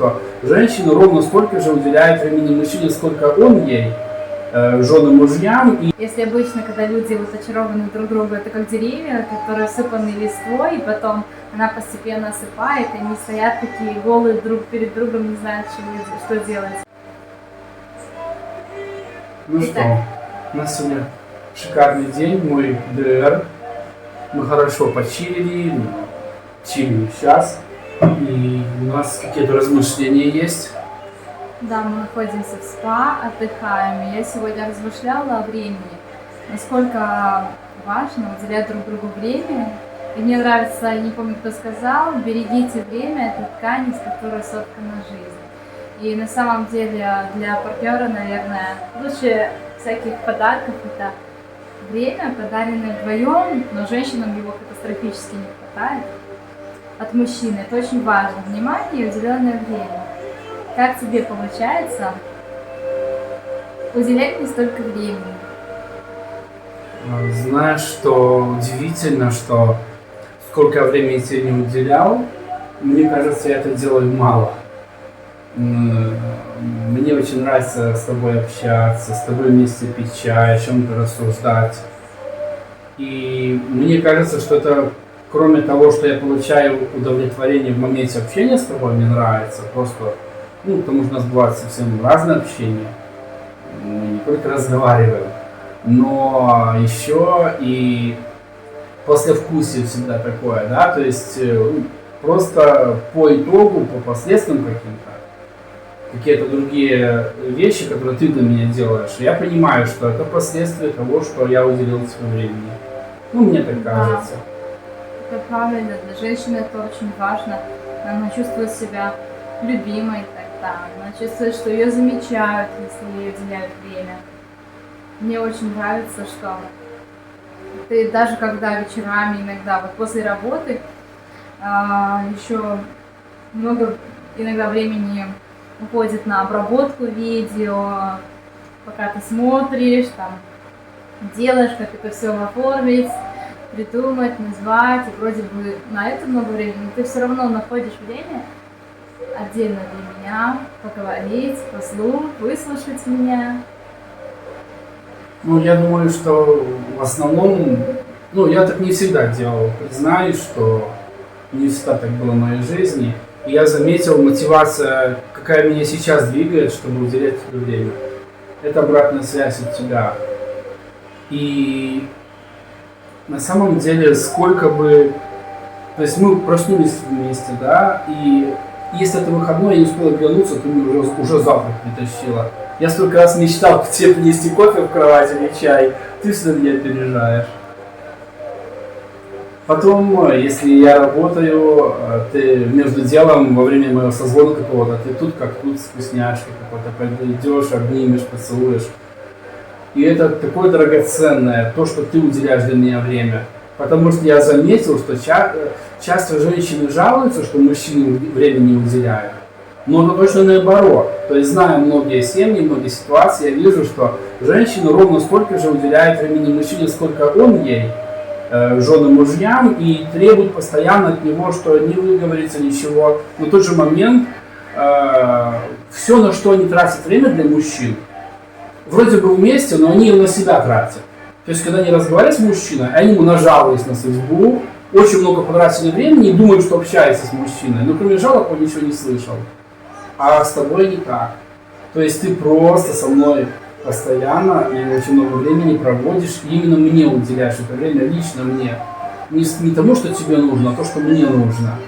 что женщина ровно столько же уделяет времени мужчине, сколько он ей, женам, мужьям. И если обычно, когда люди вот очарованы друг другу, это как деревья, которые осыпаны листвой, и потом она постепенно осыпает, и они стоят такие голые друг перед другом, не знают, что делать. Ну что, у нас сегодня шикарный день, мой ДР. Мы хорошо почилили, чилим сейчас, и у нас какие-то размышления есть. Да, мы находимся в спа, отдыхаем. И я сегодня размышляла о времени, насколько важно уделять друг другу время. И мне нравится, я не помню, кто сказал, берегите время, это ткань, из которой соткана жизнь. И на самом деле для партнера, наверное, лучше всяких подарков это время, подаренное вдвоем, но женщинам его катастрофически не хватает от мужчины. Это очень важно. Внимание и уделенное время. Как тебе получается уделять не столько времени? Знаешь, что удивительно, что сколько времени я тебе не уделял, мне кажется, я это делаю мало. Мне очень нравится с тобой общаться, с тобой вместе пить чай, о чем-то рассуждать. И мне кажется, что это, кроме того, что я получаю удовлетворение в моменте общения с тобой, мне нравится просто, потому что у нас бывает совсем разное общение. Мы не только разговариваем, но еще и послевкусие всегда такое, да, то есть просто по итогу, по последствиям какие-то другие вещи, которые ты для меня делаешь, я понимаю, что это последствия того, что я уделил тебе времени. Мне так кажется. Это правильно, для женщины это очень важно. Она чувствует себя любимой тогда, она чувствует, что ее замечают, если ей уделяют время. Мне очень нравится, что ты даже когда вечерами иногда, вот после работы, еще много иногда времени уходит на обработку видео, пока ты смотришь, там, делаешь, как это все оформить, придумать, назвать, и вроде бы на это много времени, но ты все равно находишь время отдельно для меня, поговорить, послушать, выслушать меня. Я думаю, что в основном, я так не всегда делал, признаюсь, что не всегда так было в моей жизни. И я заметил, мотивация, какая меня сейчас двигает, чтобы уделять тебе время. Это обратная связь от тебя. И на самом деле, то есть мы проснулись вместе, да, и если это выходной, я не успел оглянуться, ты мне уже завтрак притащила. Я столько раз мечтал тебе принести кофе в кровать или чай, ты всегда меня опережаешь. Потом, если я работаю, ты между делом, во время моего созвона какого-то, ты тут как тут с вкусняшкой какой-то, пойдешь, обнимешь, поцелуешь. И это такое драгоценное, то, что ты уделяешь для меня время. Потому что я заметил, что часто женщины жалуются, что мужчины времени не уделяют. Но это точно наоборот. То есть, зная многие семьи, многие ситуации, я вижу, что женщина ровно столько же уделяет времени мужчине, сколько он ей, женам, мужьям, и требует постоянно от него, что не выговорится ничего. Но в тот же момент все, на что они тратят время для мужчин, вроде бы вместе, но они его на себя тратят. То есть, когда они разговаривают с мужчиной, они ему нажаловались на судьбу, очень много потратили времени и думают, что общаются с мужчиной. Но кроме жалоб он ничего не слышал. А с тобой не так. То есть ты просто со мной постоянно и очень много времени проводишь, и именно мне уделяешь это время, лично мне. Не тому, что тебе нужно, а то, что мне нужно.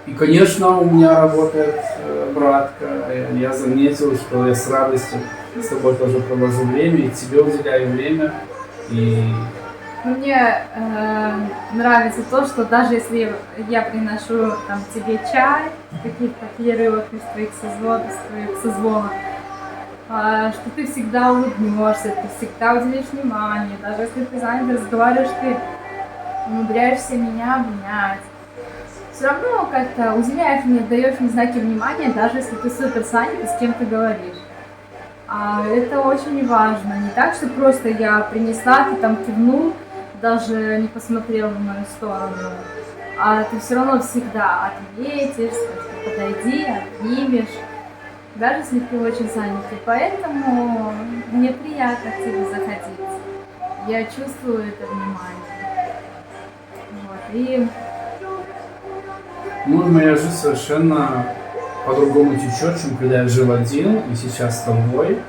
И, конечно, у меня работает братка. Я заметил, что я с радостью с тобой тоже провожу время, и тебе уделяю время. И мне нравится то, что даже если я приношу тебе чай в каких-то перерывах из твоих созвонов, что ты всегда улыбнешься, ты всегда уделишь внимание, даже если ты занят, разговариваешь, ты умудряешься меня обнять. Все равно как-то уделяешь мне, даешь мне знаки внимания, даже если ты супер занят и с кем ты говоришь. Это очень важно. Не так, что просто я принесла, ты кивнул, даже не посмотрел в мою сторону. а ты все равно всегда ответишь, что подойди, обнимешь, даже если ты очень занятый. Поэтому мне приятно к тебе заходить. Я чувствую это внимание. Вот. И Ну, моя жизнь совершенно по-другому течет, чем когда я жил один и сейчас с тобой.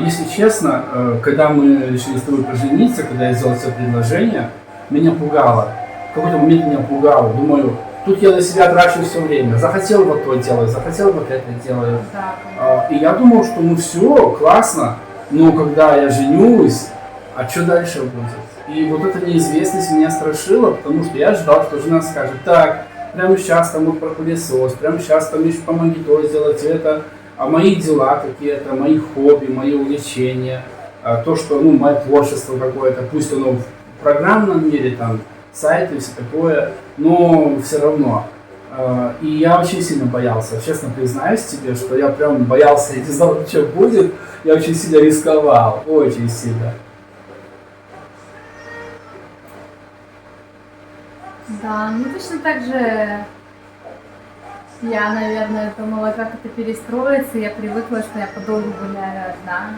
Если честно, когда мы решили с тобой пожениться, когда я сделал тебе предложение, меня пугало. В какой-то момент меня пугало. Думаю, тут я на себя трачу все время. Захотел вот то делаю, захотел вот это делаю. да, И я думал, что ну все, классно, но когда я женюсь, а что дальше будет? И вот эта неизвестность меня страшила, потому что я ждал, что жена скажет, так, прямо сейчас там вот пропылесос, прямо сейчас там еще помоги то сделать это, а мои дела какие-то, мои хобби, мои увлечения, то, что, ну, мое творчество какое-то, пусть оно в программном мире, там, сайты и все такое, но все равно. И я очень сильно боялся, честно признаюсь тебе, что я прям боялся, я не знал, что будет, я очень сильно рисковал, очень сильно. да, ну точно так же я, наверное, думала, как это перестроится. Я привыкла, что я подолгу гуляю одна,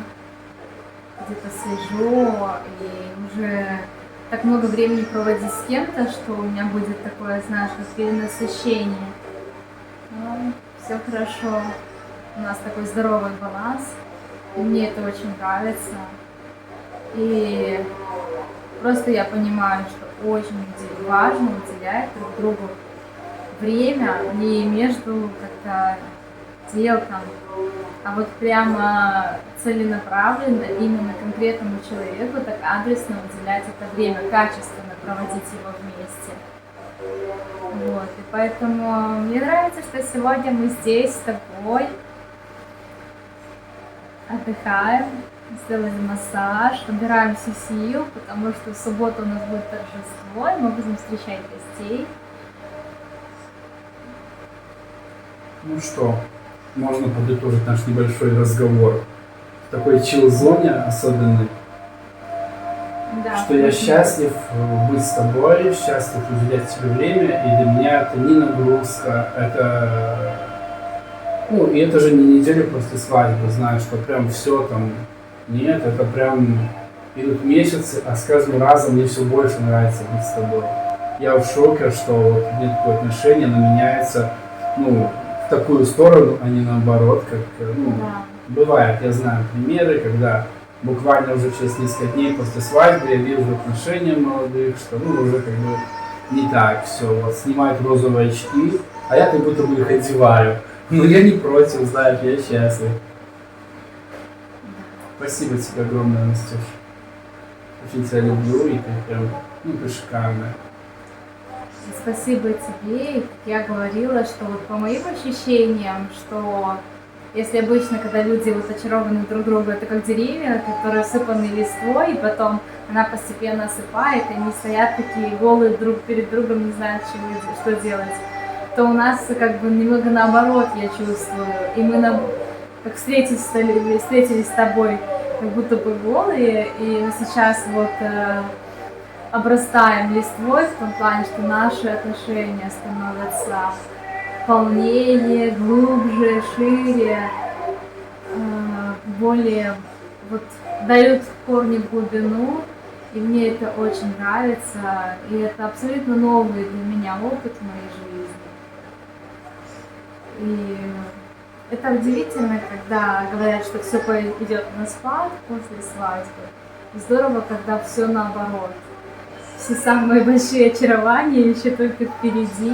где-то сижу, и уже так много времени проводить с кем-то, что у меня будет такое, знаешь, как перенасыщение. Но все хорошо. У нас такой здоровый баланс. И мне это очень нравится. И просто я понимаю, что очень важно уделять друг другу время не между как-то дел там, а вот прямо целенаправленно именно конкретному человеку так адресно уделять это время, качественно проводить его вместе. Вот, и поэтому мне нравится, что сегодня мы здесь с тобой отдыхаем, сделали массаж, набираемся сил, потому что в субботу у нас будет торжество, и мы будем встречать гостей. Ну что, можно подытожить наш небольшой разговор в такой чил-зоне особенной, Да, что я счастлив быть с тобой, счастлив уделять тебе время, и для меня это не нагрузка, это... Ну, и это же не неделя после свадьбы, знаешь, что прям все там... Нет, это прям идут месяцы, а с каждым разом мне все больше нравится быть с тобой. Я в шоке, что вот нет такое отношение, оно меняется, ну, в такую сторону, а не наоборот, как, ну, да. бывает, я знаю примеры, когда буквально уже через несколько дней после свадьбы я вижу отношения молодых, что, ну, уже как бы не так все, вот, снимают розовые очки, а я как будто бы их одеваю. Но я не против, знаешь, я счастлив. Спасибо тебе огромное, Настюш. Очень тебя люблю, и ты прям, ну, ты шикарная. Спасибо тебе. И как я говорила, что вот по моим ощущениям, что если обычно, когда люди вот очарованы друг другу, это как деревья, которые осыпаны листвой, и потом она постепенно осыпает, и они стоят такие голые друг перед другом, не знают, что делать, то у нас как бы немного наоборот, я чувствую. И мы как встретились с тобой, как будто бы голые, и мы сейчас вот обрастаем листвой в том плане, что наши отношения становятся полнее, глубже, шире, более вот дают корни в глубину, и мне это очень нравится, и это абсолютно новый для меня опыт в моей жизни. И это удивительно, когда говорят, что все идет на спад после свадьбы. Здорово, когда все наоборот. Все самые большие очарования еще только впереди.